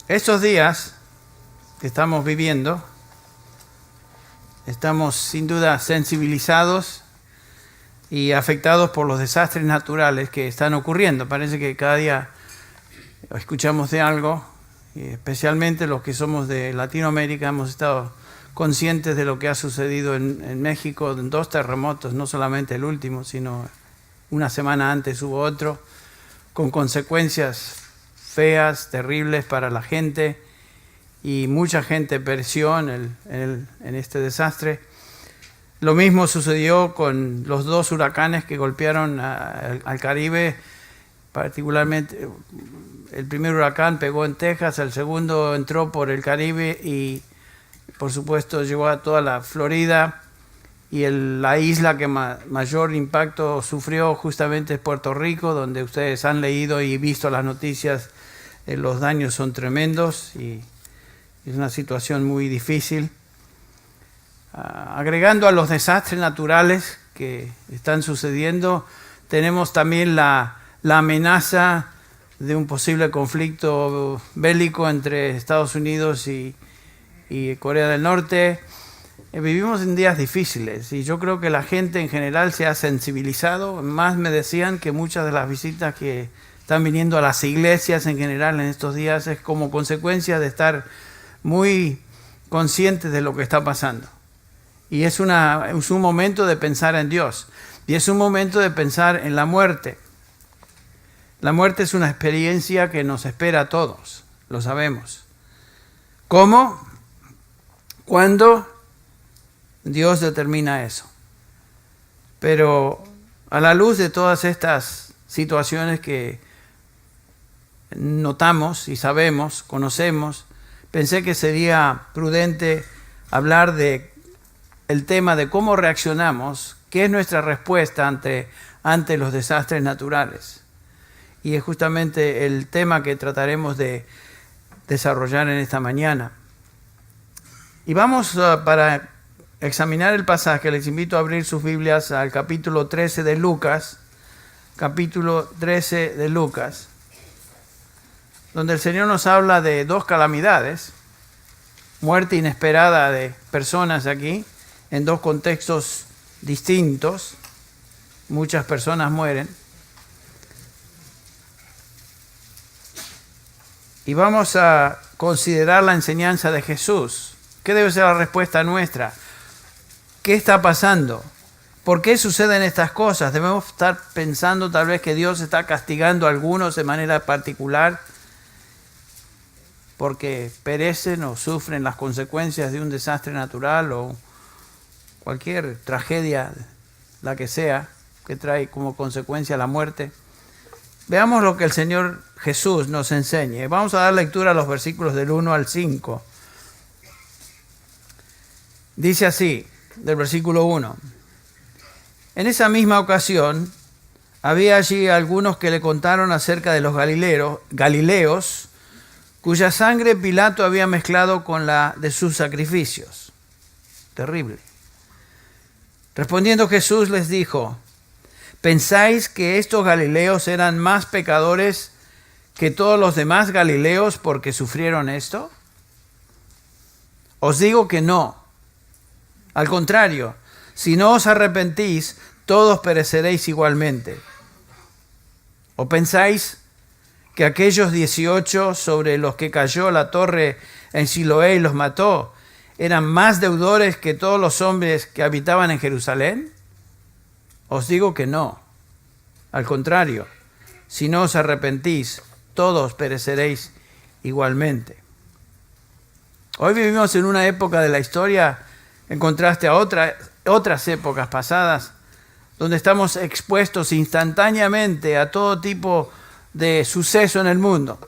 Estos días que estamos viviendo, estamos sin duda sensibilizados y afectados por los desastres naturales que están ocurriendo. Parece que cada día escuchamos de algo, y especialmente los que somos de Latinoamérica hemos estado conscientes de lo que ha sucedido en México, en 2 terremotos, no solamente el último, sino una semana antes hubo otro, con consecuencias feas, terribles para la gente, y mucha gente pereció en este desastre. Lo mismo sucedió con los 2 huracanes que golpearon al Caribe, particularmente el primer huracán pegó en Texas, el segundo entró por el Caribe y por supuesto llegó a toda la Florida, y la isla que mayor impacto sufrió justamente es Puerto Rico, donde ustedes han leído y visto las noticias. Los daños son tremendos y es una situación muy difícil. Agregando a los desastres naturales que están sucediendo, tenemos también la amenaza de un posible conflicto bélico entre Estados Unidos y Corea del Norte. Vivimos en días difíciles y yo creo que la gente en general se ha sensibilizado. Más me decían que muchas de las visitas que están viniendo a las iglesias en general en estos días es como consecuencia de estar muy conscientes de lo que está pasando. Y es un momento de pensar en Dios. Y es un momento de pensar en la muerte. La muerte es una experiencia que nos espera a todos, lo sabemos. ¿Cómo? ¿Cuándo? Dios determina eso. Pero a la luz de todas estas situaciones que notamos y sabemos, conocemos, pensé que sería prudente hablar de el tema de cómo reaccionamos, qué es nuestra respuesta ante los desastres naturales. Y es justamente el tema que trataremos de desarrollar en esta mañana. Y vamos para examinar el pasaje, les invito a abrir sus Biblias al capítulo 13 de Lucas, capítulo 13 de Lucas, donde el Señor nos habla de 2 calamidades, muerte inesperada de personas aquí, en 2 contextos distintos. Muchas personas mueren. Y vamos a considerar la enseñanza de Jesús. ¿Qué debe ser la respuesta nuestra? ¿Qué está pasando? ¿Por qué suceden estas cosas? Debemos estar pensando tal vez que Dios está castigando a algunos de manera particular porque perecen o sufren las consecuencias de un desastre natural o cualquier tragedia, la que sea, que trae como consecuencia la muerte. Veamos lo que el Señor Jesús nos enseña. Vamos a dar lectura a los versículos del 1 al 5. Dice así, del versículo 1. En esa misma ocasión, había allí algunos que le contaron acerca de los galileos, cuya sangre Pilato había mezclado con la de sus sacrificios. Terrible. Respondiendo Jesús les dijo: ¿pensáis que estos galileos eran más pecadores que todos los demás galileos porque sufrieron esto? Os digo que no. Al contrario, si no os arrepentís, todos pereceréis igualmente. ¿O pensáis que aquellos 18 sobre los que cayó la torre en Siloé y los mató eran más deudores que todos los hombres que habitaban en Jerusalén? Os digo que no. Al contrario, si no os arrepentís, todos pereceréis igualmente. Hoy vivimos en una época de la historia, en contraste a otras épocas pasadas, donde estamos expuestos instantáneamente a todo tipo de suceso en el mundo.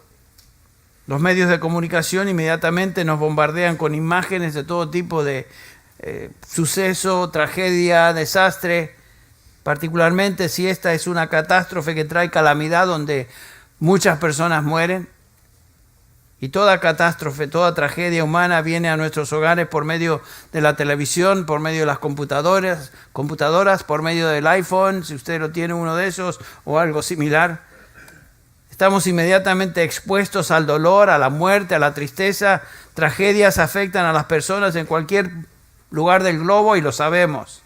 Los medios de comunicación inmediatamente nos bombardean con imágenes de todo tipo de suceso, tragedia, desastre, particularmente si esta es una catástrofe que trae calamidad donde muchas personas mueren. Y toda catástrofe, toda tragedia humana viene a nuestros hogares por medio de la televisión, por medio de las computadoras, por medio del iPhone, si usted lo tiene uno de esos o algo similar. Estamos inmediatamente expuestos al dolor, a la muerte, a la tristeza. Tragedias afectan a las personas en cualquier lugar del globo y lo sabemos.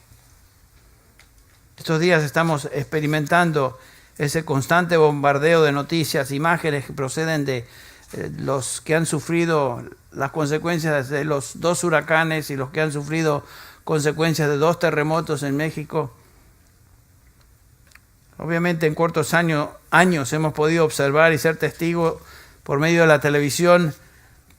Estos días estamos experimentando ese constante bombardeo de noticias, imágenes que proceden de los que han sufrido las consecuencias de los 2 huracanes y los que han sufrido consecuencias de 2 terremotos en México. Obviamente en cortos años hemos podido observar y ser testigos por medio de la televisión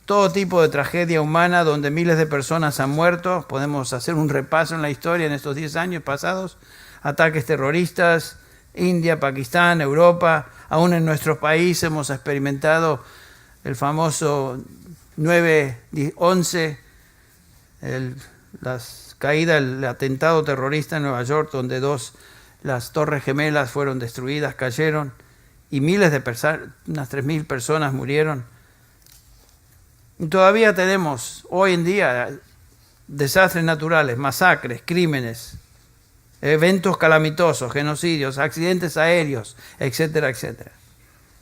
todo tipo de tragedia humana donde miles de personas han muerto. Podemos hacer un repaso en la historia en estos 10 años pasados. Ataques terroristas, India, Pakistán, Europa, aún en nuestro país hemos experimentado el famoso 9/11, las caídas, el atentado terrorista en Nueva York, donde las Torres Gemelas fueron destruidas, cayeron, y miles de personas, unas 3.000 personas murieron. Y todavía tenemos hoy en día desastres naturales, masacres, crímenes, eventos calamitosos, genocidios, accidentes aéreos, etcétera, etcétera.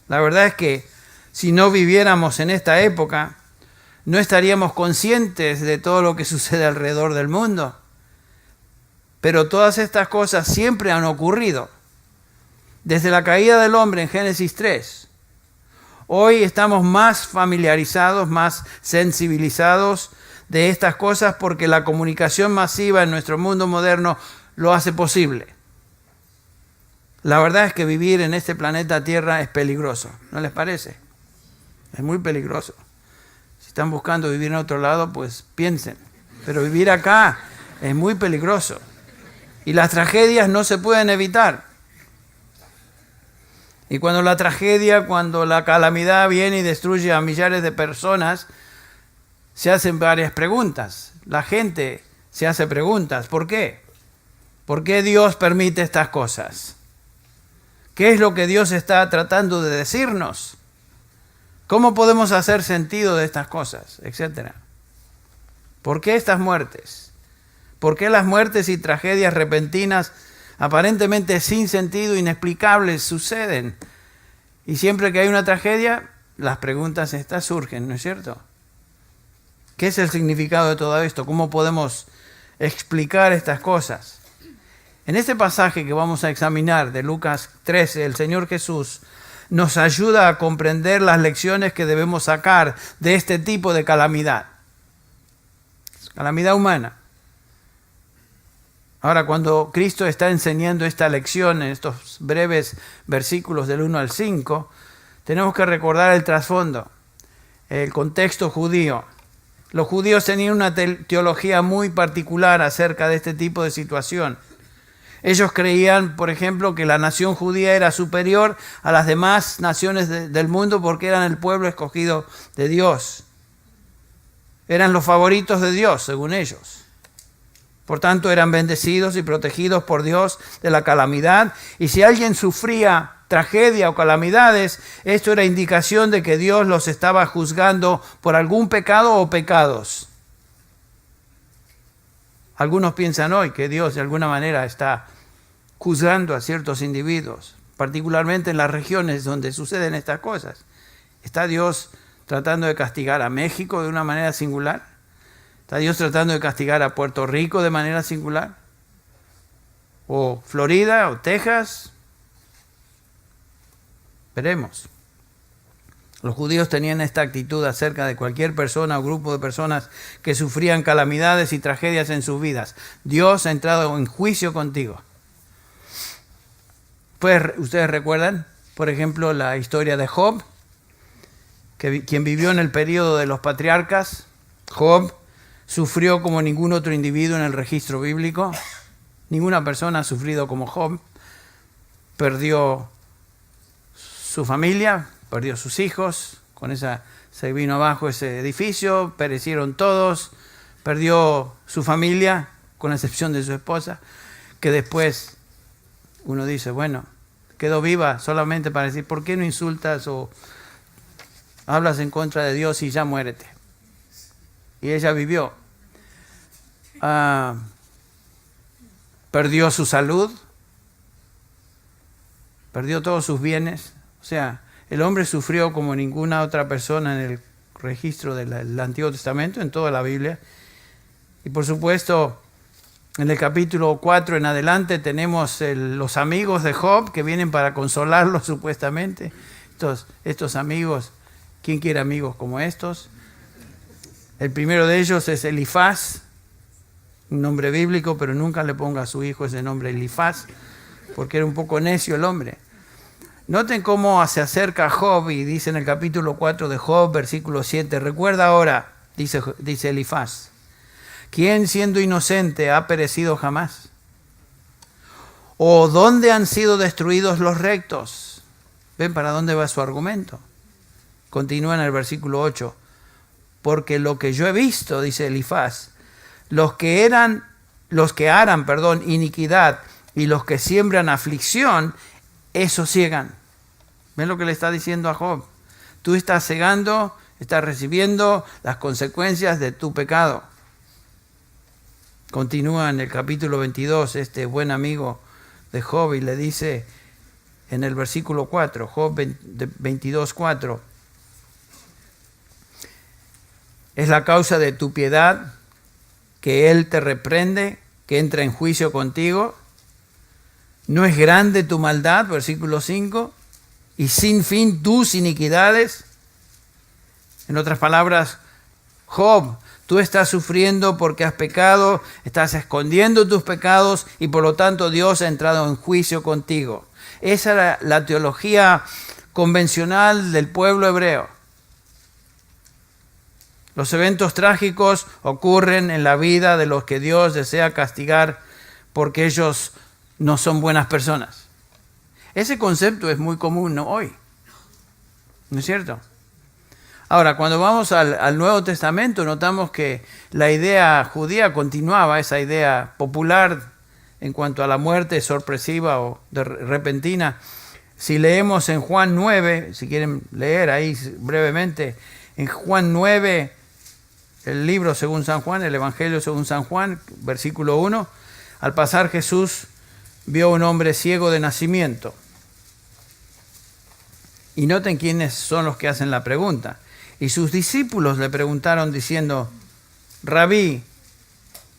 La verdad es que si no viviéramos en esta época, no estaríamos conscientes de todo lo que sucede alrededor del mundo. Pero todas estas cosas siempre han ocurrido. Desde la caída del hombre en Génesis 3. Hoy estamos más familiarizados, más sensibilizados de estas cosas porque la comunicación masiva en nuestro mundo moderno lo hace posible. La verdad es que vivir en este planeta Tierra es peligroso, ¿no les parece? Es muy peligroso. Si están buscando vivir en otro lado, pues piensen. Pero vivir acá es muy peligroso. Y las tragedias no se pueden evitar. Y cuando la tragedia, cuando la calamidad viene y destruye a millares de personas, se hacen varias preguntas. La gente se hace preguntas. ¿Por qué? ¿Por qué Dios permite estas cosas? ¿Qué es lo que Dios está tratando de decirnos? ¿Cómo podemos hacer sentido de estas cosas? Etcétera. ¿Por qué estas muertes? ¿Por qué las muertes y tragedias repentinas, aparentemente sin sentido, inexplicables, suceden? Y siempre que hay una tragedia, las preguntas estas surgen, ¿no es cierto? ¿Qué es el significado de todo esto? ¿Cómo podemos explicar estas cosas? En este pasaje que vamos a examinar de Lucas 13, el Señor Jesús nos ayuda a comprender las lecciones que debemos sacar de este tipo de calamidad. Calamidad humana. Ahora, cuando Cristo está enseñando esta lección en estos breves versículos del 1 al 5, tenemos que recordar el trasfondo, el contexto judío. Los judíos tenían una teología muy particular acerca de este tipo de situación. Ellos creían, por ejemplo, que la nación judía era superior a las demás naciones del mundo porque eran el pueblo escogido de Dios. Eran los favoritos de Dios, según ellos. Por tanto, eran bendecidos y protegidos por Dios de la calamidad. Y si alguien sufría tragedia o calamidades, esto era indicación de que Dios los estaba juzgando por algún pecado o pecados. Algunos piensan hoy que Dios de alguna manera está juzgando a ciertos individuos, particularmente en las regiones donde suceden estas cosas. ¿Está Dios tratando de castigar a México de una manera singular? ¿Está Dios tratando de castigar a Puerto Rico de manera singular? ¿O Florida o Texas? Veremos. Los judíos tenían esta actitud acerca de cualquier persona o grupo de personas que sufrían calamidades y tragedias en sus vidas. Dios ha entrado en juicio contigo. Pues ustedes recuerdan, por ejemplo, la historia de Job, quien vivió en el periodo de los patriarcas. Job sufrió como ningún otro individuo en el registro bíblico. Ninguna persona ha sufrido como Job. Perdió su familia, perdió sus hijos, con esa se vino abajo ese edificio, perecieron todos, perdió su familia, con excepción de su esposa, que después uno dice, bueno, quedó viva solamente para decir, ¿por qué no insultas o hablas en contra de Dios y ya muérete? Y ella vivió. Perdió su salud, perdió todos sus bienes. O sea, El hombre sufrió como ninguna otra persona en el registro del Antiguo Testamento, en toda la Biblia. Y por supuesto, en el capítulo 4 en adelante tenemos los amigos de Job que vienen para consolarlo supuestamente. Estos amigos, ¿quién quiere amigos como estos? El primero de ellos es Elifaz, un nombre bíblico, pero nunca le ponga a su hijo ese nombre Elifaz, porque era un poco necio el hombre. Noten cómo se acerca a Job y dice en el capítulo 4 de Job, versículo 7, recuerda ahora, dice Elifaz, ¿quién siendo inocente ha perecido jamás? ¿O dónde han sido destruidos los rectos? ¿Ven para dónde va su argumento? Continúa en el versículo 8, porque lo que yo he visto, dice Elifaz, los que aran, iniquidad y los que siembran aflicción, esos ciegan. ¿Ven lo que le está diciendo a Job? Tú estás cegando, estás recibiendo las consecuencias de tu pecado. Continúa en el capítulo 22 este buen amigo de Job y le dice en el versículo 4, Job 22, 4, es la causa de tu piedad que él te reprende, que entra en juicio contigo. ¿No es grande tu maldad? Versículo 5. Y sin fin tus iniquidades. En otras palabras, Job, tú estás sufriendo porque has pecado, estás escondiendo tus pecados y por lo tanto Dios ha entrado en juicio contigo. Esa era la teología convencional del pueblo hebreo. Los eventos trágicos ocurren en la vida de los que Dios desea castigar porque ellos no son buenas personas. Ese concepto es muy común hoy, ¿no es cierto? Ahora, cuando vamos al Nuevo Testamento, notamos que la idea judía continuaba, esa idea popular en cuanto a la muerte sorpresiva o repentina. Si leemos en Juan 9, si quieren leer ahí brevemente, en Juan 9, el libro según San Juan, el Evangelio según San Juan, versículo 1, al pasar Jesús vio a un hombre ciego de nacimiento. Y noten quiénes son los que hacen la pregunta. Y sus discípulos le preguntaron diciendo, Rabí,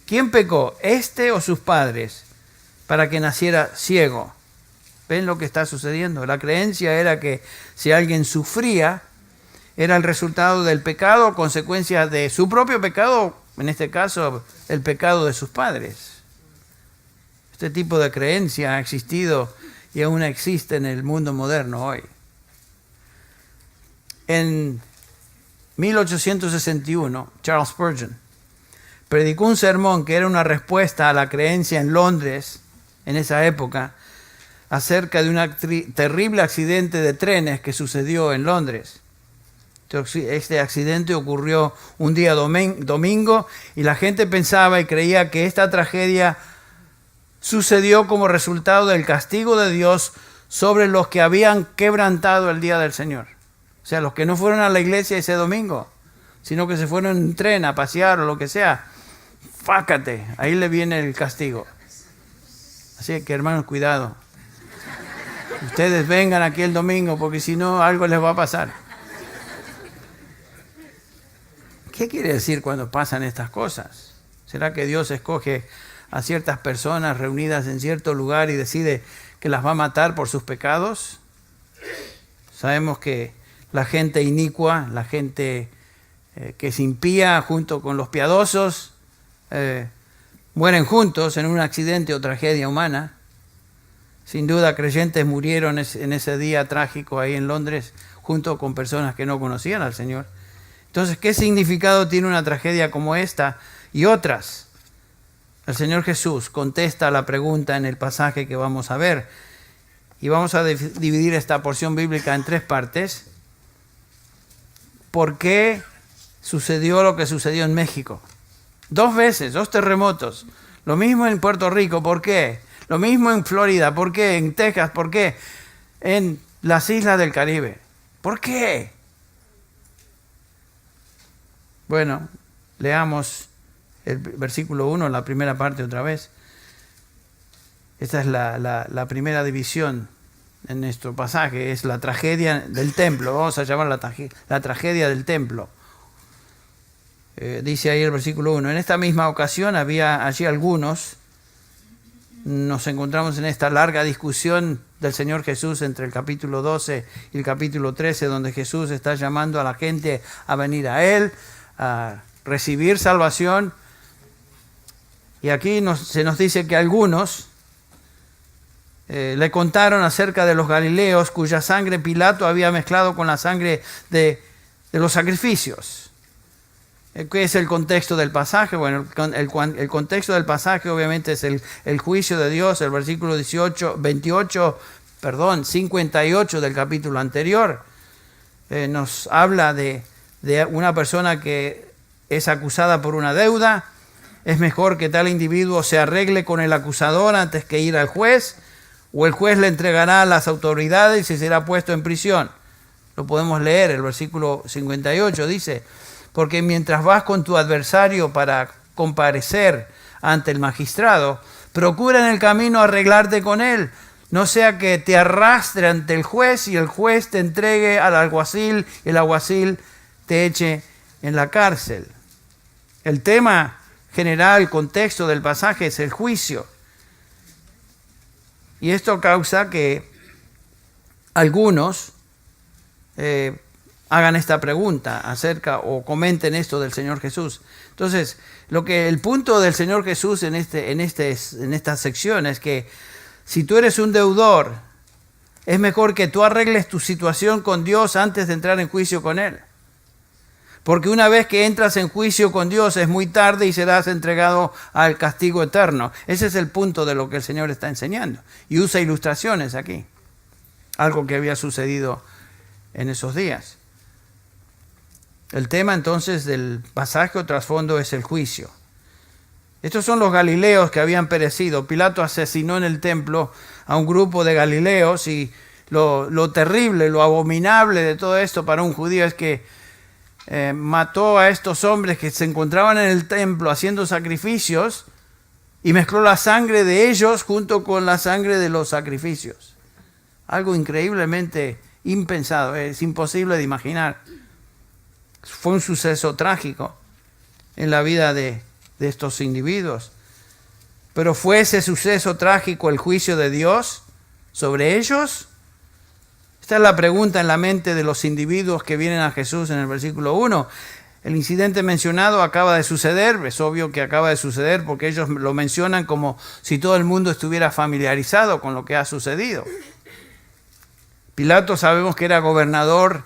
¿quién pecó, este o sus padres, para que naciera ciego? ¿Ven lo que está sucediendo? La creencia era que si alguien sufría, era el resultado del pecado o consecuencia de su propio pecado, en este caso, el pecado de sus padres. Este tipo de creencia ha existido y aún existe en el mundo moderno hoy. En 1861, Charles Spurgeon predicó un sermón que era una respuesta a la creencia en Londres, en esa época, acerca de un terrible accidente de trenes que sucedió en Londres. Este accidente ocurrió un día domingo y la gente pensaba y creía que esta tragedia sucedió como resultado del castigo de Dios sobre los que habían quebrantado el día del Señor. O sea, los que no fueron a la iglesia ese domingo, sino que se fueron en tren a pasear o lo que sea. Fácate, ahí le viene el castigo. Así que, hermanos, cuidado. Ustedes vengan aquí el domingo porque si no, algo les va a pasar. ¿Qué quiere decir cuando pasan estas cosas? ¿Será que Dios escoge a ciertas personas reunidas en cierto lugar y decide que las va a matar por sus pecados? Sabemos que la gente inicua, la gente que es impía junto con los piadosos, mueren juntos en un accidente o tragedia humana. Sin duda, creyentes murieron en ese día trágico ahí en Londres junto con personas que no conocían al Señor. Entonces, ¿qué significado tiene una tragedia como esta y otras? El Señor Jesús contesta la pregunta en el pasaje que vamos a ver. Y vamos a dividir esta porción bíblica en tres partes. ¿Por qué sucedió lo que sucedió en México? 2 veces, 2 terremotos. Lo mismo en Puerto Rico, ¿por qué? Lo mismo en Florida, ¿por qué? En Texas, ¿por qué? En las islas del Caribe. ¿Por qué? Bueno, leamos el versículo 1, la primera parte otra vez. Esta es la primera división en nuestro pasaje, es la tragedia del templo. Vamos a llamar la tragedia del templo. Dice ahí el versículo 1, en esta misma ocasión había allí algunos, nos encontramos en esta larga discusión del Señor Jesús entre el capítulo 12 y el capítulo 13, donde Jesús está llamando a la gente a venir a Él, a recibir salvación. Y aquí se nos dice que algunos le contaron acerca de los galileos cuya sangre Pilato había mezclado con la sangre de los sacrificios. ¿Qué es el contexto del pasaje? Bueno, el contexto del pasaje obviamente es el juicio de Dios, el versículo 58 del capítulo anterior. Nos habla de una persona que es acusada por una deuda. Es mejor que tal individuo se arregle con el acusador antes que ir al juez, o el juez le entregará a las autoridades y será puesto en prisión. Lo podemos leer, el versículo 58 dice: porque mientras vas con tu adversario para comparecer ante el magistrado, procura en el camino arreglarte con él, no sea que te arrastre ante el juez y el juez te entregue al alguacil y el alguacil te eche en la cárcel. El tema general, el contexto del pasaje es el juicio. Y esto causa que algunos hagan esta pregunta acerca o comenten esto del Señor Jesús. Entonces, el punto del Señor Jesús en esta sección es que si tú eres un deudor, es mejor que tú arregles tu situación con Dios antes de entrar en juicio con Él. Porque una vez que entras en juicio con Dios es muy tarde y serás entregado al castigo eterno. Ese es el punto de lo que el Señor está enseñando. Y usa ilustraciones aquí. Algo que había sucedido en esos días. El tema entonces del pasaje o trasfondo es el juicio. Estos son los galileos que habían perecido. Pilato asesinó en el templo a un grupo de galileos y lo terrible, lo abominable de todo esto para un judío es que mató a estos hombres que se encontraban en el templo haciendo sacrificios y mezcló la sangre de ellos junto con la sangre de los sacrificios. Algo increíblemente impensado, es imposible de imaginar. Fue un suceso trágico en la vida de estos individuos. Pero ¿fue ese suceso trágico el juicio de Dios sobre ellos? Esta es la pregunta en la mente de los individuos que vienen a Jesús en el versículo 1. El incidente mencionado acaba de suceder, es obvio que acaba de suceder porque ellos lo mencionan como si todo el mundo estuviera familiarizado con lo que ha sucedido. Pilato sabemos que era gobernador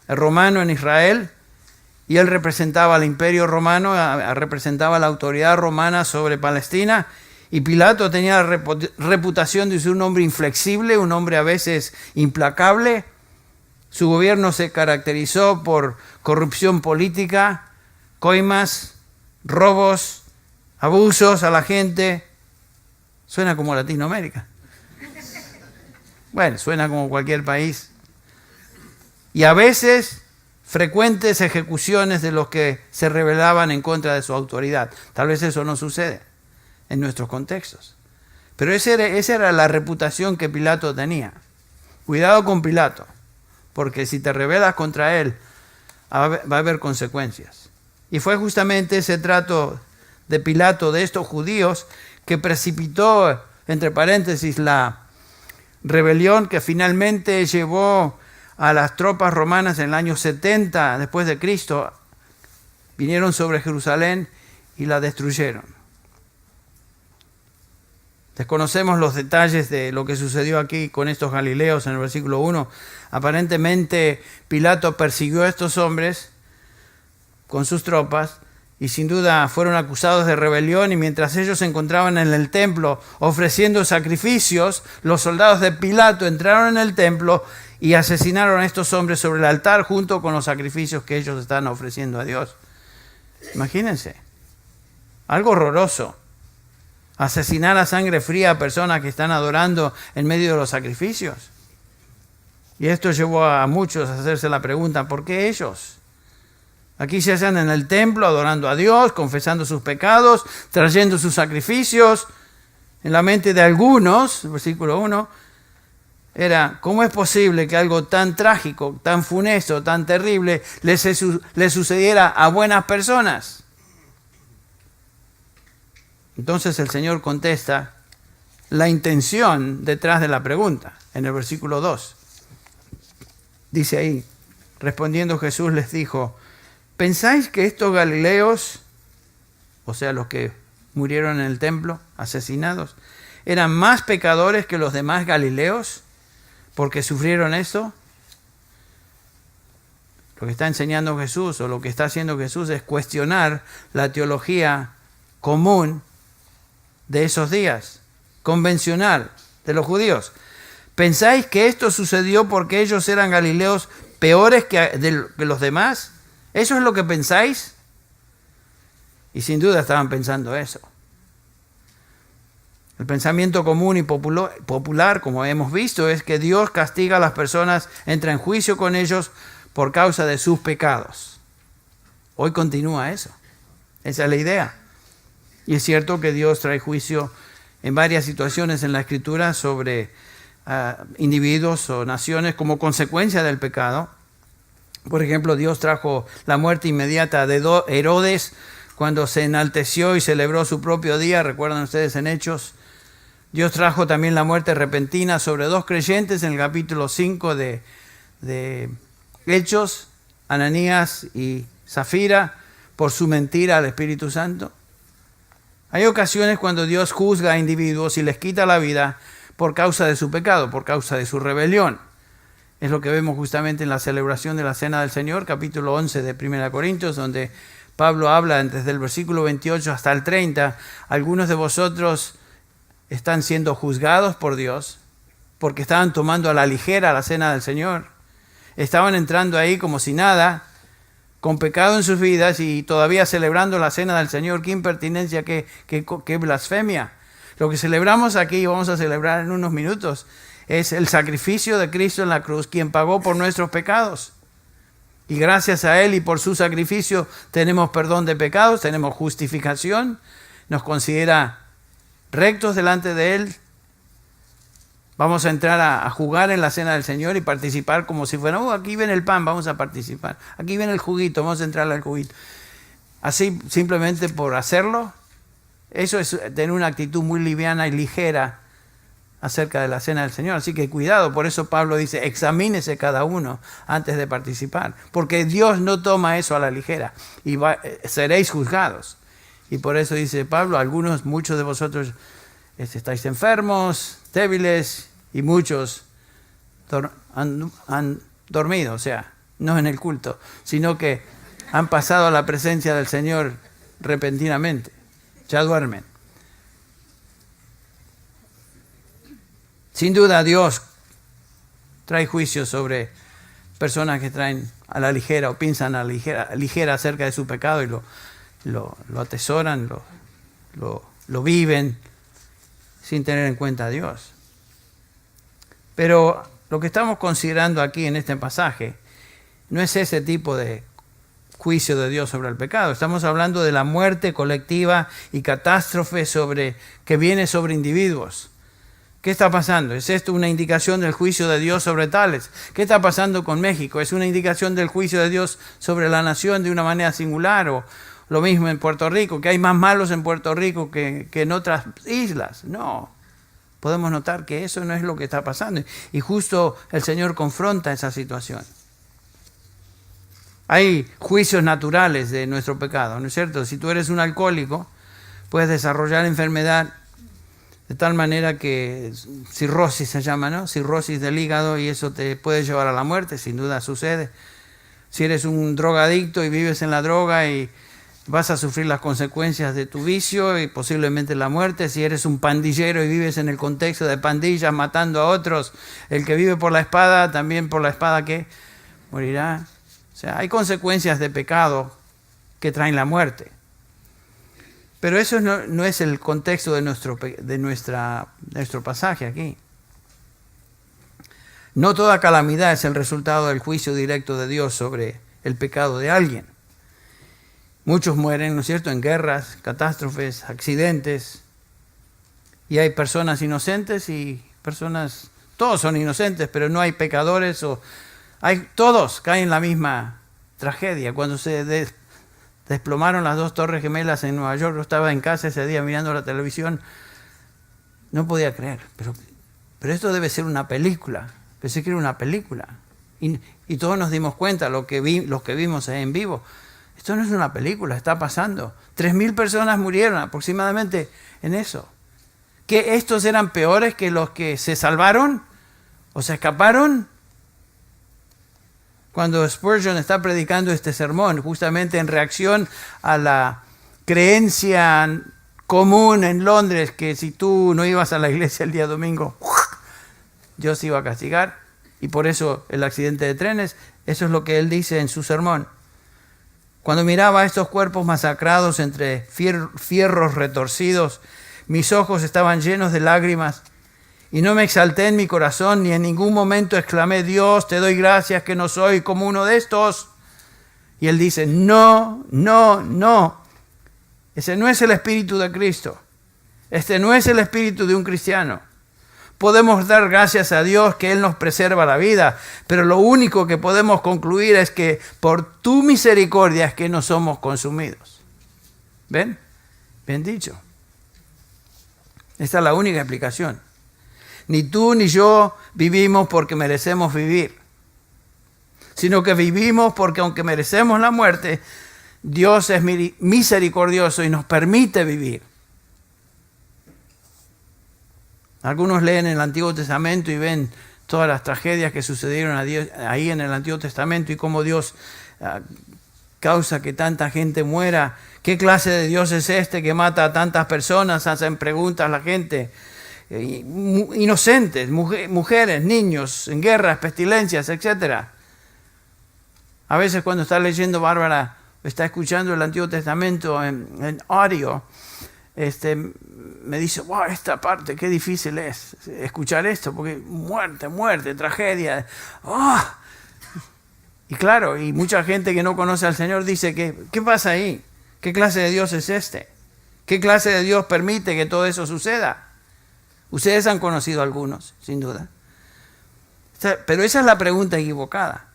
romano en Israel y él representaba al imperio romano, representaba la autoridad romana sobre Palestina. Y Pilato tenía la reputación de ser un hombre inflexible, un hombre a veces implacable. Su gobierno se caracterizó por corrupción política, coimas, robos, abusos a la gente. Suena como Latinoamérica. Bueno, suena como cualquier país. Y a veces frecuentes ejecuciones de los que se rebelaban en contra de su autoridad. Tal vez eso no sucede en nuestros contextos. Pero esa era la reputación que Pilato tenía. Cuidado con Pilato, porque si te rebelas contra él, va a haber consecuencias. Y fue justamente ese trato de Pilato de estos judíos que precipitó, entre paréntesis, la rebelión que finalmente llevó a las tropas romanas en el año 70 después de Cristo. Vinieron sobre Jerusalén y la destruyeron. Desconocemos los detalles de lo que sucedió aquí con estos galileos en el versículo 1. Aparentemente Pilato persiguió a estos hombres con sus tropas y sin duda fueron acusados de rebelión, y mientras ellos se encontraban en el templo ofreciendo sacrificios, los soldados de Pilato entraron en el templo y asesinaron a estos hombres sobre el altar junto con los sacrificios que ellos estaban ofreciendo a Dios. Imagínense, algo horroroso. Asesinar a sangre fría a personas que están adorando en medio de los sacrificios. Y esto llevó a muchos a hacerse la pregunta, ¿por qué ellos? Aquí se hacen en el templo adorando a Dios, confesando sus pecados, trayendo sus sacrificios. En la mente de algunos, versículo 1, era, ¿cómo es posible que algo tan trágico, tan funesto, tan terrible le sucediera a buenas personas? Entonces el Señor contesta la intención detrás de la pregunta, en el versículo 2. Dice ahí, respondiendo Jesús les dijo, ¿pensáis que estos galileos, o sea, los que murieron en el templo, asesinados, eran más pecadores que los demás galileos porque sufrieron esto? Lo que está enseñando Jesús o lo que está haciendo Jesús es cuestionar la teología común de esos días, convencional de los judíos. ¿Pensáis que esto sucedió porque ellos eran galileos peores que los demás? ¿Eso es lo que pensáis? Y sin duda estaban pensando eso. El pensamiento común y popular, como hemos visto, es que Dios castiga a las personas, entra en juicio con ellos por causa de sus pecados. Hoy continúa eso. Esa es la idea. Y es cierto que Dios trae juicio en varias situaciones en la Escritura sobre individuos o naciones como consecuencia del pecado. Por ejemplo, Dios trajo la muerte inmediata de Herodes cuando se enalteció y celebró su propio día. ¿Recuerdan ustedes en Hechos? Dios trajo también la muerte repentina sobre 2 creyentes en el capítulo 5 de Hechos, Ananías y Zafira, por su mentira al Espíritu Santo. Hay ocasiones cuando Dios juzga a individuos y les quita la vida por causa de su pecado, por causa de su rebelión. Es lo que vemos justamente en la celebración de la Cena del Señor, capítulo 11 de 1 Corintios, donde Pablo habla desde el versículo 28 hasta el 30. Algunos de vosotros están siendo juzgados por Dios porque estaban tomando a la ligera la Cena del Señor. Estaban entrando ahí como si nada, con pecado en sus vidas y todavía celebrando la Cena del Señor. ¡Qué impertinencia, qué blasfemia! Lo que celebramos aquí, vamos a celebrar en unos minutos, es el sacrificio de Cristo en la cruz, quien pagó por nuestros pecados. Y gracias a Él y por su sacrificio tenemos perdón de pecados, tenemos justificación, nos considera rectos delante de Él. Vamos a entrar a jugar en la Cena del Señor y participar como si fuera, aquí viene el pan, vamos a participar. Aquí viene el juguito, vamos a entrar al juguito. Así, simplemente por hacerlo, eso es tener una actitud muy liviana y ligera acerca de la Cena del Señor. Así que cuidado, por eso Pablo dice, examínese cada uno antes de participar. Porque Dios no toma eso a la ligera y seréis juzgados. Y por eso dice Pablo, muchos de vosotros estáis enfermos, débiles, y muchos han dormido, o sea, no en el culto, sino que han pasado a la presencia del Señor repentinamente, ya duermen. Sin duda Dios trae juicio sobre personas que traen a la ligera o piensan a la ligera acerca de su pecado y lo atesoran, lo viven sin tener en cuenta a Dios. Pero lo que estamos considerando aquí en este pasaje no es ese tipo de juicio de Dios sobre el pecado. Estamos hablando de la muerte colectiva y catástrofe que viene sobre individuos. ¿Qué está pasando? ¿Es esto una indicación del juicio de Dios sobre tales? ¿Qué está pasando con México? ¿Es una indicación del juicio de Dios sobre la nación de una manera singular? ¿O lo mismo en Puerto Rico, que hay más malos en Puerto Rico que en otras islas? No. Podemos notar que eso no es lo que está pasando. Y justo el Señor confronta esa situación. Hay juicios naturales de nuestro pecado, ¿no es cierto? Si tú eres un alcohólico, puedes desarrollar enfermedad de tal manera que cirrosis se llama, ¿no? Cirrosis del hígado, y eso te puede llevar a la muerte, sin duda sucede. Si eres un drogadicto y vives en la droga y vas a sufrir las consecuencias de tu vicio y posiblemente la muerte. Si eres un pandillero y vives en el contexto de pandillas matando a otros, el que vive por la espada, también por la espada que morirá. O sea, hay consecuencias de pecado que traen la muerte. Pero eso no es el contexto de nuestro pasaje aquí. No toda calamidad es el resultado del juicio directo de Dios sobre el pecado de alguien. Muchos mueren, ¿no es cierto?, en guerras, catástrofes, accidentes. Y hay personas inocentes y personas todos son inocentes, pero no hay pecadores, todos caen en la misma tragedia. Cuando se desplomaron las 2 torres gemelas en Nueva York, yo estaba en casa ese día mirando la televisión, no podía creer, pero esto debe ser una película. Pensé que era una película. Y todos nos dimos cuenta, los que vimos en vivo, esto no es una película, está pasando. 3.000 personas murieron aproximadamente en eso. ¿Que estos eran peores que los que se salvaron o se escaparon? Cuando Spurgeon está predicando este sermón, justamente en reacción a la creencia común en Londres, que si tú no ibas a la iglesia el día domingo, Dios te iba a castigar, y por eso el accidente de trenes, eso es lo que él dice en su sermón. Cuando miraba a estos cuerpos masacrados entre fierros retorcidos, mis ojos estaban llenos de lágrimas, y no me exalté en mi corazón, ni en ningún momento exclamé, Dios, te doy gracias que no soy como uno de estos. Y él dice, no, no, no. Ese no es el espíritu de Cristo. Este no es el espíritu de un cristiano. Podemos dar gracias a Dios que Él nos preserva la vida, pero lo único que podemos concluir es que por tu misericordia es que no somos consumidos. ¿Ven? Bien dicho. Esta es la única explicación. Ni tú ni yo vivimos porque merecemos vivir, sino que vivimos porque aunque merecemos la muerte, Dios es misericordioso y nos permite vivir. Algunos leen el Antiguo Testamento y ven todas las tragedias que sucedieron ahí en el Antiguo Testamento y cómo Dios causa que tanta gente muera. ¿Qué clase de Dios es este que mata a tantas personas? Hacen preguntas a la gente. Inocentes, mujeres, niños, en guerras, pestilencias, etc. A veces cuando está leyendo Bárbara, está escuchando el Antiguo Testamento en audio, me dice, wow, esta parte, qué difícil es escuchar esto, porque muerte, tragedia. Oh. Y claro, y mucha gente que no conoce al Señor dice, ¿qué pasa ahí? ¿Qué clase de Dios es este? ¿Qué clase de Dios permite que todo eso suceda? Ustedes han conocido algunos, sin duda. Pero esa es la pregunta equivocada.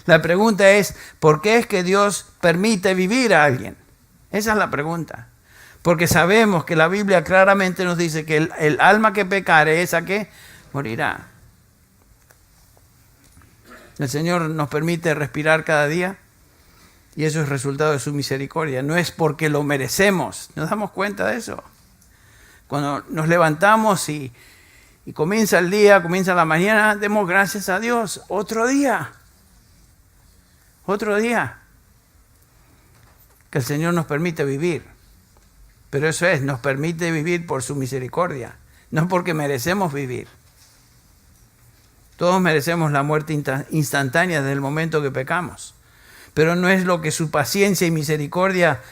La pregunta es, ¿por qué es que Dios permite vivir a alguien? Esa es la pregunta. Porque sabemos que la Biblia claramente nos dice que el alma que pecare, esa que morirá. El Señor nos permite respirar cada día y eso es resultado de su misericordia. No es porque lo merecemos. ¿Nos damos cuenta de eso? Cuando nos levantamos y comienza el día, comienza la mañana, demos gracias a Dios. Otro día. Que el Señor nos permite vivir. Pero eso es, nos permite vivir por su misericordia, no porque merecemos vivir. Todos merecemos la muerte instantánea desde el momento que pecamos. Pero no es lo que su paciencia y misericordia,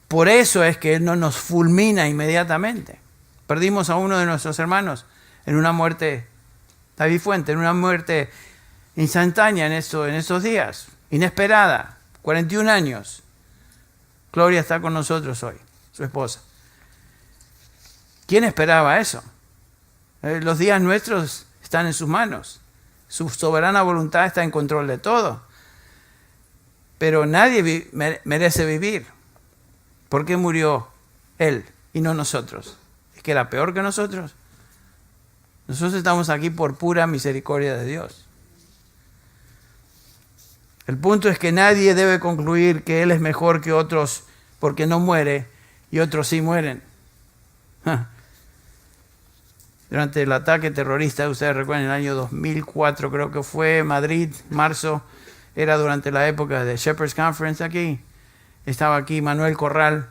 por eso es que Él no nos fulmina inmediatamente. Perdimos a uno de nuestros hermanos en una muerte, David Fuente, en una muerte instantánea en estos días, inesperada, 41 años. Gloria está con nosotros hoy, su esposa. ¿Quién esperaba eso? Los días nuestros están en sus manos. Su soberana voluntad está en control de todo. Pero nadie merece vivir. ¿Por qué murió Él y no nosotros? ¿Es que era peor que nosotros? Nosotros estamos aquí por pura misericordia de Dios. El punto es que nadie debe concluir que Él es mejor que otros porque no muere y otros sí mueren. Durante el ataque terrorista, ustedes recuerdan, en el año 2004 creo que fue, Madrid, marzo, era durante la época de Shepherd's Conference aquí. Estaba aquí Manuel Corral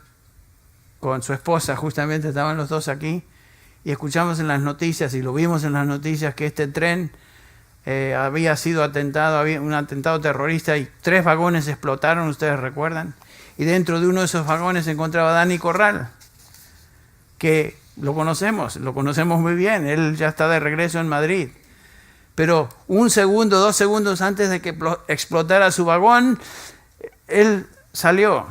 con su esposa, justamente estaban los dos aquí, y escuchamos en las noticias y lo vimos en las noticias que este tren había sido atentado, había un atentado terrorista y 3 vagones explotaron, ustedes recuerdan, y dentro de uno de esos vagones se encontraba Dani Corral, que lo conocemos muy bien, él ya está de regreso en Madrid, pero 1 segundo, 2 segundos antes de que explotara su vagón, él salió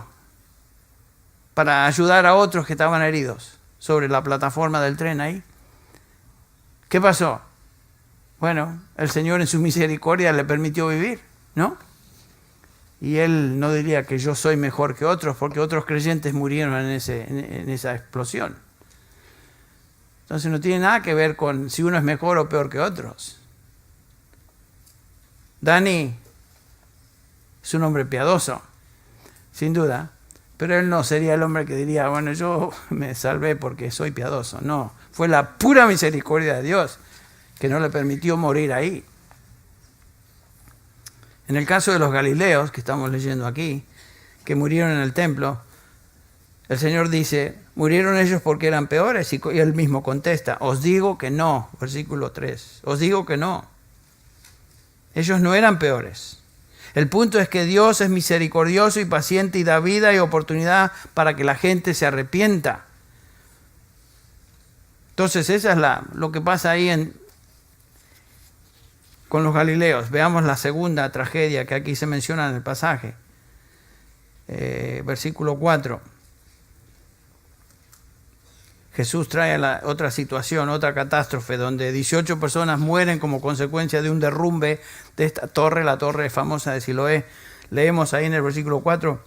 para ayudar a otros que estaban heridos sobre la plataforma del tren ahí. ¿Qué pasó? Bueno, el Señor en su misericordia le permitió vivir, ¿no? Y Él no diría que yo soy mejor que otros, porque otros creyentes murieron en esa explosión. Entonces no tiene nada que ver con si uno es mejor o peor que otros. Dani es un hombre piadoso, sin duda, pero él no sería el hombre que diría, bueno, yo me salvé porque soy piadoso. No, fue la pura misericordia de Dios que no le permitió morir ahí. En el caso de los galileos, que estamos leyendo aquí, que murieron en el templo, el Señor dice, ¿murieron ellos porque eran peores? Y él mismo contesta, os digo que no, versículo 3, os digo que no. Ellos no eran peores. El punto es que Dios es misericordioso y paciente y da vida y oportunidad para que la gente se arrepienta. Entonces, esa es lo que pasa ahí con los galileos. Veamos la segunda tragedia que aquí se menciona en el pasaje. Versículo 4. Jesús trae otra situación, otra catástrofe, donde 18 personas mueren como consecuencia de un derrumbe de esta torre, la torre famosa de Siloé. Leemos ahí en el versículo 4.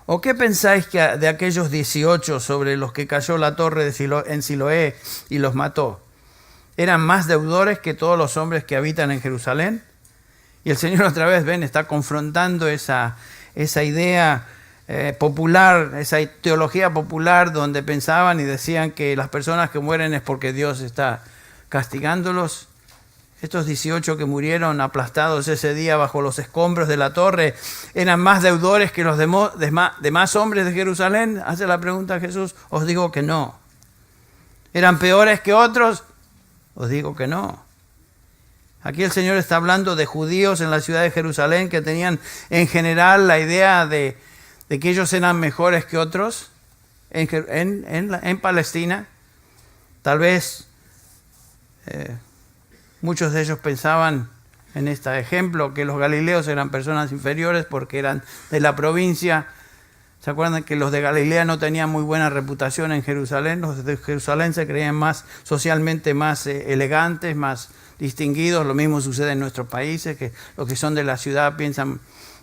¿O qué pensáis de aquellos 18 sobre los que cayó la torre en Siloé y los mató? ¿Eran más deudores que todos los hombres que habitan en Jerusalén? Y el Señor otra vez, está confrontando esa idea popular, esa teología popular donde pensaban y decían que las personas que mueren es porque Dios está castigándolos. Estos 18 que murieron aplastados ese día bajo los escombros de la torre, ¿eran más deudores que los demás hombres de Jerusalén? Hace la pregunta Jesús. Os digo que no. ¿Eran peores que otros? Os digo que no. Aquí el Señor está hablando de judíos en la ciudad de Jerusalén que tenían en general la idea de que ellos eran mejores que otros en Palestina. Tal vez muchos de ellos pensaban en este ejemplo que los galileos eran personas inferiores porque eran de la provincia. ¿Se acuerdan que los de Galilea no tenían muy buena reputación en Jerusalén? Los de Jerusalén se creían socialmente más elegantes, más distinguidos. Lo mismo sucede en nuestros países, que los que son de la ciudad piensan un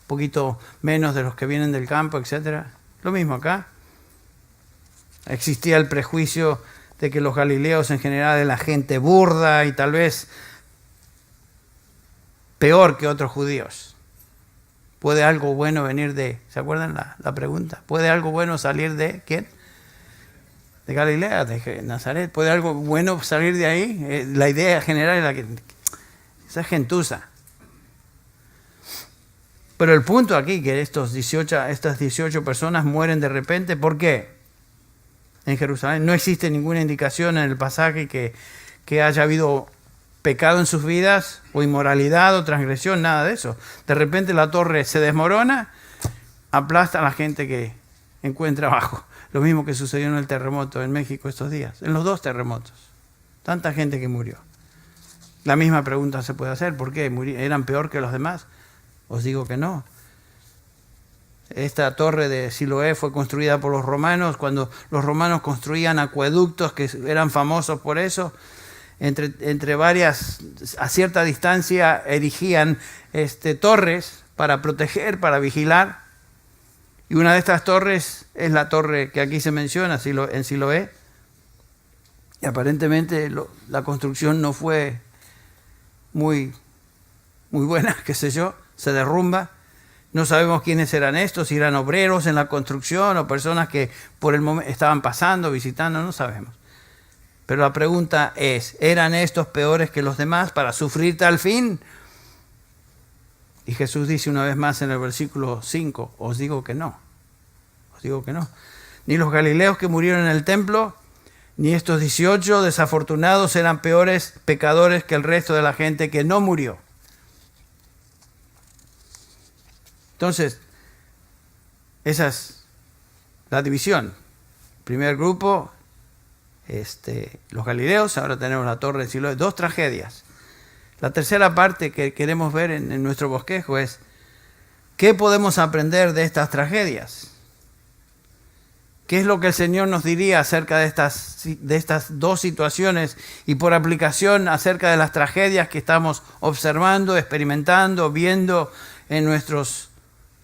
poquito menos de los que vienen del campo, etc. Lo mismo acá. Existía el prejuicio de que los galileos en general eran la gente burda y tal vez peor que otros judíos. ¿Puede algo bueno venir ¿se acuerdan la pregunta? ¿Puede algo bueno salir de quién? De Galilea, de Nazaret. ¿Puede algo bueno salir de ahí? La idea general es la que esa gentuza. Pero el punto aquí que estas 18 personas mueren de repente, ¿por qué? En Jerusalén no existe ninguna indicación en el pasaje que haya habido pecado en sus vidas, o inmoralidad, o transgresión, nada de eso. De repente la torre se desmorona, aplasta a la gente que encuentra abajo. Lo mismo que sucedió en el terremoto en México estos días, en los 2 terremotos. Tanta gente que murió. La misma pregunta se puede hacer, ¿por qué? ¿Eran peor que los demás? Os digo que no. Esta torre de Siloé fue construida por los romanos, cuando los romanos construían acueductos que eran famosos por eso. Entre varias, a cierta distancia, erigían torres para proteger, para vigilar. Y una de estas torres es la torre que aquí se menciona, en Siloé. Y aparentemente la construcción no fue muy buena, qué sé yo, se derrumba. No sabemos quiénes eran estos, si eran obreros en la construcción o personas que por el momento estaban pasando, visitando, no sabemos. Pero la pregunta es, ¿eran estos peores que los demás para sufrir tal fin? Y Jesús dice una vez más en el versículo 5, os digo que no. Os digo que no. Ni los galileos que murieron en el templo, ni estos 18 desafortunados eran peores pecadores que el resto de la gente que no murió. Entonces, esa es la división. Primer grupo, los galileos, ahora tenemos la torre de Siloé, 2 tragedias. La tercera parte que queremos ver en nuestro bosquejo es ¿qué podemos aprender de estas tragedias? ¿Qué es lo que el Señor nos diría acerca de estas dos situaciones y por aplicación acerca de las tragedias que estamos observando, experimentando, viendo en nuestros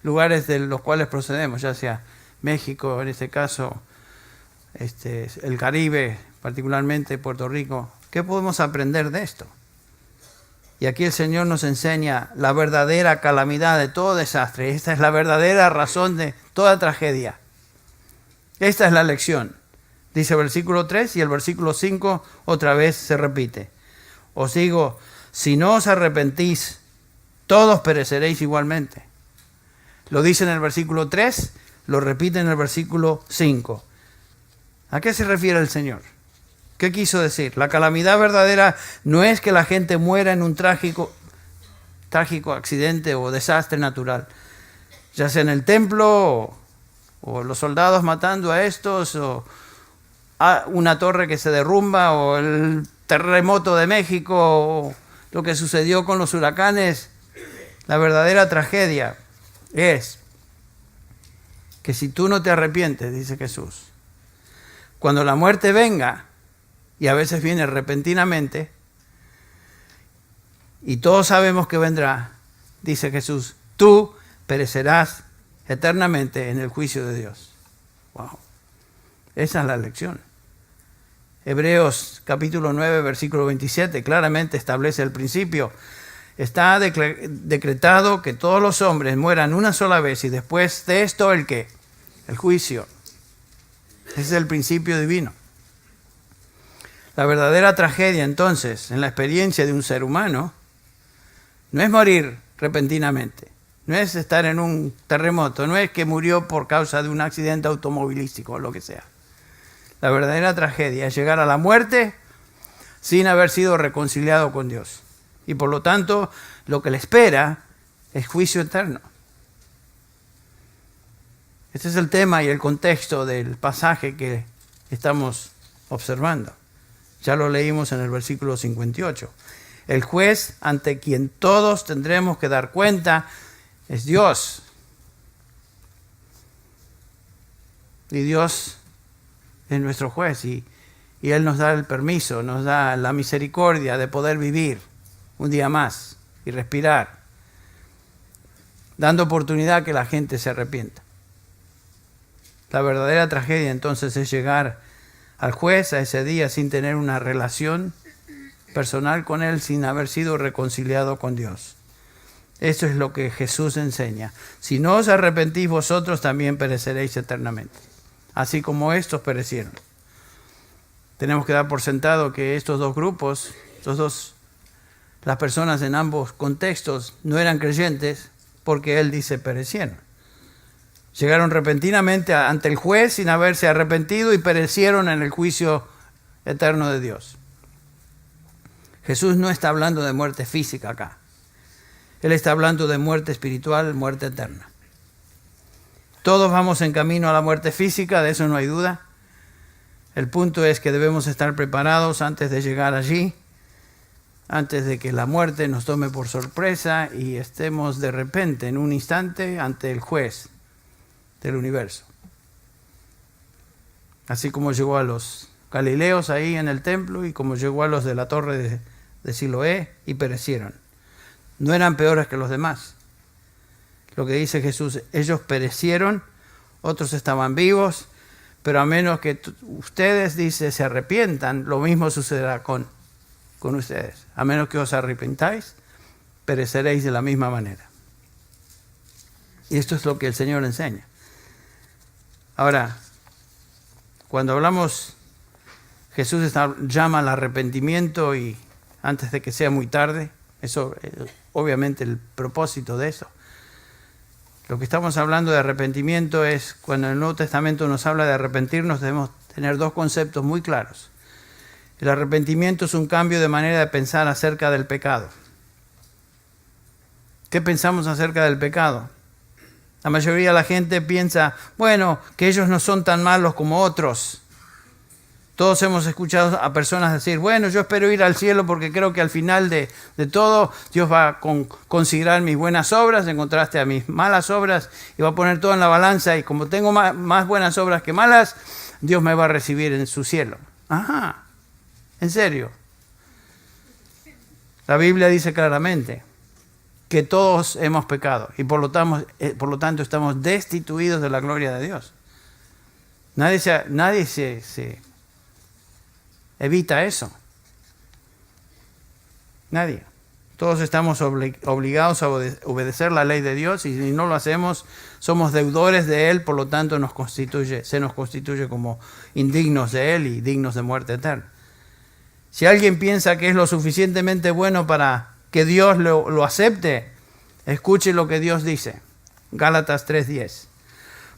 lugares de los cuales procedemos, ya sea México, en este caso, el Caribe, particularmente Puerto Rico? ¿Qué podemos aprender de esto? Y aquí el Señor nos enseña la verdadera calamidad de todo desastre. Esta es la verdadera razón de toda tragedia. Esta es la lección. Dice el versículo 3 y el versículo 5 otra vez se repite. Os digo, si no os arrepentís, todos pereceréis igualmente. Lo dice en el versículo 3, lo repite en el versículo 5. ¿A qué se refiere el Señor? ¿Qué quiso decir? La calamidad verdadera no es que la gente muera en un trágico accidente o desastre natural, ya sea en el templo o los soldados matando a estos, o una torre que se derrumba, o el terremoto de México, o lo que sucedió con los huracanes. La verdadera tragedia es que si tú no te arrepientes, dice Jesús, cuando la muerte venga, y a veces viene repentinamente, y todos sabemos que vendrá, dice Jesús, tú perecerás eternamente en el juicio de Dios. Wow. Esa es la lección. Hebreos capítulo 9, versículo 27, claramente establece el principio. Está decretado que todos los hombres mueran una sola vez y después de esto, ¿el qué? El juicio. Ese es el principio divino. La verdadera tragedia, entonces, en la experiencia de un ser humano, no es morir repentinamente, no es estar en un terremoto, no es que murió por causa de un accidente automovilístico o lo que sea. La verdadera tragedia es llegar a la muerte sin haber sido reconciliado con Dios. Y por lo tanto, lo que le espera es juicio eterno. Este es el tema y el contexto del pasaje que estamos observando. Ya lo leímos en el versículo 58. El juez ante quien todos tendremos que dar cuenta es Dios. Y Dios es nuestro juez y Él nos da el permiso, nos da la misericordia de poder vivir un día más y respirar, dando oportunidad a que la gente se arrepienta. La verdadera tragedia entonces es llegar al juez a ese día sin tener una relación personal con Él, sin haber sido reconciliado con Dios. Eso es lo que Jesús enseña. Si no os arrepentís vosotros, también pereceréis eternamente, así como estos perecieron. Tenemos que dar por sentado que estos dos grupos, las personas en ambos contextos, no eran creyentes porque Él dice perecieron. Llegaron repentinamente ante el juez sin haberse arrepentido y perecieron en el juicio eterno de Dios. Jesús no está hablando de muerte física acá. Él está hablando de muerte espiritual, muerte eterna. Todos vamos en camino a la muerte física, de eso no hay duda. El punto es que debemos estar preparados antes de llegar allí, antes de que la muerte nos tome por sorpresa y estemos de repente, en un instante, ante el juez del universo. Así como llegó a los galileos ahí en el templo y como llegó a los de la torre de Siloé y perecieron. No eran peores que los demás. Lo que dice Jesús, ellos perecieron, otros estaban vivos, pero a menos que ustedes, dice, se arrepientan, lo mismo sucederá con ustedes. A menos que os arrepentáis, pereceréis de la misma manera. Y esto es lo que el Señor enseña. Ahora, cuando hablamos, Jesús llama al arrepentimiento y antes de que sea muy tarde, eso es obviamente el propósito de eso. Lo que estamos hablando de arrepentimiento es, cuando el Nuevo Testamento nos habla de arrepentirnos, debemos tener dos conceptos muy claros. El arrepentimiento es un cambio de manera de pensar acerca del pecado. ¿Qué pensamos acerca del pecado? La mayoría de la gente piensa, bueno, que ellos no son tan malos como otros. Todos hemos escuchado a personas decir, bueno, yo espero ir al cielo porque creo que al final de todo Dios va a considerar mis buenas obras en contraste a mis malas obras y va a poner todo en la balanza y como tengo más buenas obras que malas, Dios me va a recibir en su cielo. Ajá, en serio. La Biblia dice claramente que todos hemos pecado y por lo tanto estamos destituidos de la gloria de Dios. Nadie se evita eso. Nadie. Todos estamos obligados a obedecer la ley de Dios y si no lo hacemos, somos deudores de Él, por lo tanto se nos constituye como indignos de Él y dignos de muerte eterna. Si alguien piensa que es lo suficientemente bueno para que Dios lo acepte, escuche lo que Dios dice. Gálatas 3:10.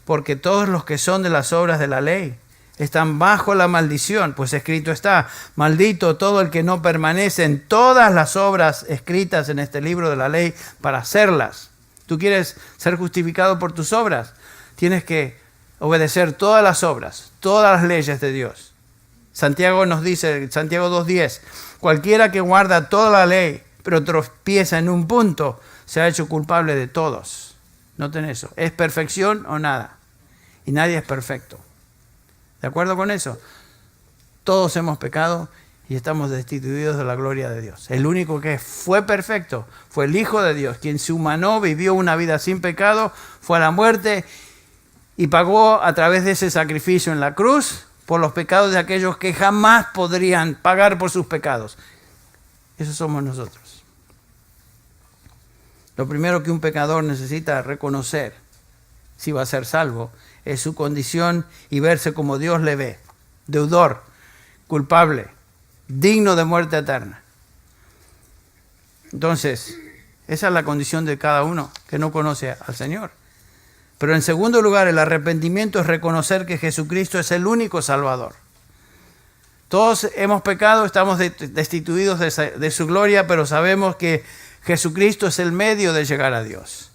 Porque todos los que son de las obras de la ley están bajo la maldición, pues escrito está, maldito todo el que no permanece en todas las obras escritas en este libro de la ley para hacerlas. ¿Tú quieres ser justificado por tus obras? Tienes que obedecer todas las obras, todas las leyes de Dios. Santiago nos dice, Santiago 2:10, cualquiera que guarda toda la ley, pero tropieza en un punto, se ha hecho culpable de todos. Noten eso, ¿es perfección o nada? Y nadie es perfecto. ¿De acuerdo con eso? Todos hemos pecado y estamos destituidos de la gloria de Dios. El único que fue perfecto fue el Hijo de Dios, quien se humanó, vivió una vida sin pecado, fue a la muerte y pagó a través de ese sacrificio en la cruz por los pecados de aquellos que jamás podrían pagar por sus pecados. Esos somos nosotros. Lo primero que un pecador necesita reconocer si va a ser salvo es su condición y verse como Dios le ve, deudor, culpable, digno de muerte eterna. Entonces, esa es la condición de cada uno que no conoce al Señor. Pero en segundo lugar, el arrepentimiento es reconocer que Jesucristo es el único Salvador. Todos hemos pecado, estamos destituidos de su gloria, pero sabemos que Jesucristo es el medio de llegar a Dios.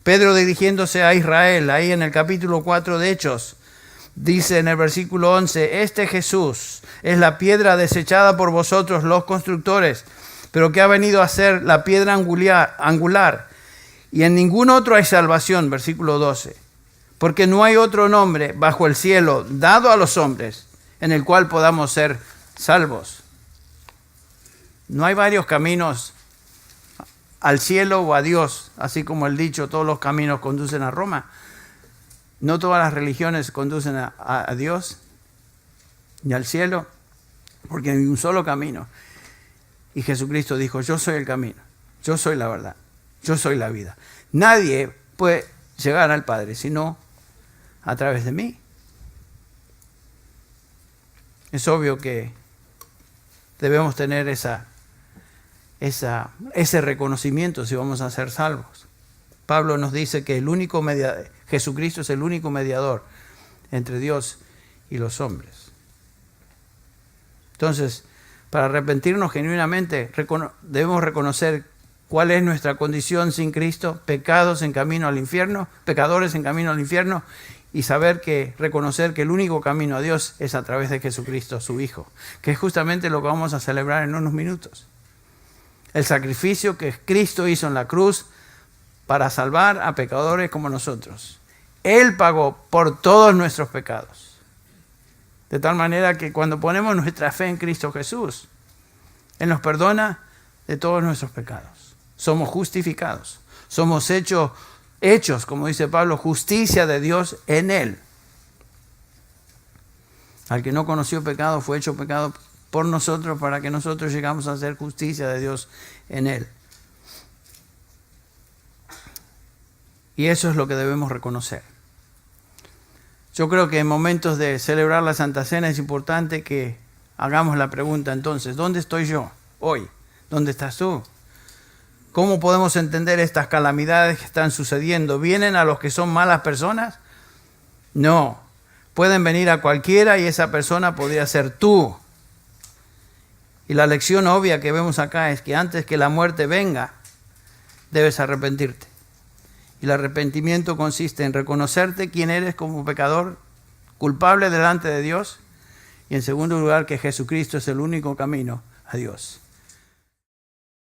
Pedro, dirigiéndose a Israel, ahí en el capítulo 4 de Hechos, dice en el versículo 11, este Jesús es la piedra desechada por vosotros los constructores, pero que ha venido a ser la piedra angular. Y en ningún otro hay salvación, versículo 12, porque no hay otro nombre bajo el cielo dado a los hombres en el cual podamos ser salvos. No hay varios caminos al cielo o a Dios, así como el dicho, todos los caminos conducen a Roma. No todas las religiones conducen a Dios ni al cielo, porque hay un solo camino. Y Jesucristo dijo, yo soy el camino, yo soy la verdad, yo soy la vida. Nadie puede llegar al Padre sino a través de mí. Es obvio que debemos tener ese reconocimiento si vamos a ser salvos. Pablo nos dice que Jesucristo es el único mediador entre Dios y los hombres. Entonces, para arrepentirnos genuinamente, debemos reconocer cuál es nuestra condición sin Cristo, pecadores en camino al infierno, y reconocer que el único camino a Dios es a través de Jesucristo, su Hijo, que es justamente lo que vamos a celebrar en unos minutos. El sacrificio que Cristo hizo en la cruz para salvar a pecadores como nosotros. Él pagó por todos nuestros pecados. De tal manera que cuando ponemos nuestra fe en Cristo Jesús, Él nos perdona de todos nuestros pecados. Somos justificados. Somos hechos, como dice Pablo, justicia de Dios en Él. Al que no conoció pecado fue hecho pecado por nosotros para que nosotros llegamos a ser justicia de Dios en Él. Y eso es lo que debemos reconocer. Yo creo que en momentos de celebrar la Santa Cena es importante que hagamos la pregunta entonces, ¿dónde estoy yo hoy? ¿Dónde estás tú? ¿Cómo podemos entender estas calamidades que están sucediendo? ¿Vienen a los que son malas personas? No. Pueden venir a cualquiera y esa persona podría ser tú. Y la lección obvia que vemos acá es que antes que la muerte venga, debes arrepentirte. Y el arrepentimiento consiste en reconocerte quién eres como pecador, culpable delante de Dios, y Y en segundo lugar, que Jesucristo es el único camino a Dios.